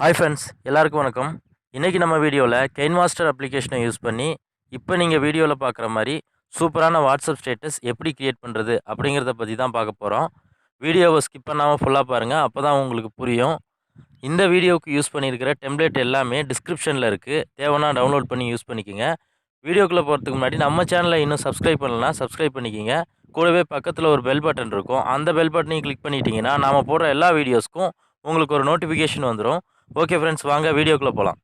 Hi friends, எல்லாருக்கும் வணக்கம். இன்றைக்கி நம்ம வீடியோவில் கெயின்மாஸ்டர் அப்ளிகேஷனை யூஸ் பண்ணி இப்போ நீங்கள் வீடியோவில் பார்க்குற மாதிரி சூப்பரான வாட்ஸ்அப் ஸ்டேட்டஸ் எப்படி க்ரியேட் பண்ணுறது அப்படிங்கிறத பற்றி தான் பார்க்க போகிறோம். வீடியோவை ஸ்கிப் பண்ணாமல் ஃபுல்லாக பாருங்கள், அப்போ தான் உங்களுக்கு புரியும். இந்த வீடியோவுக்கு யூஸ் பண்ணியிருக்கிற டெம்ப்ளேட் எல்லாமே டிஸ்கிரிப்ஷனில் இருக்குது, தேவைன்னா டவுன்லோட் பண்ணி யூஸ் பண்ணிக்கோங்க. வீடியோக்குள்ளே போகிறதுக்கு முன்னாடி நம்ம சேனலை இன்னும் சப்ஸ்கிரைப் பண்ணலன்னா சப்ஸ்கிரைப் பண்ணிக்கோங்க. கூடவே பக்கத்தில் ஒரு பெல் பட்டன் இருக்கும், அந்த பெல் பட்டனையும் கிளிக் பண்ணிட்டீங்கன்னா நாம் போடுற எல்லா வீடியோஸ்க்கும் உங்களுக்கு ஒரு நோட்டிஃபிகேஷன் வந்துடும். ஓகே ஃப்ரெண்ட்ஸ், வாங்க வீடியோக்குள்ளே போகலாம்.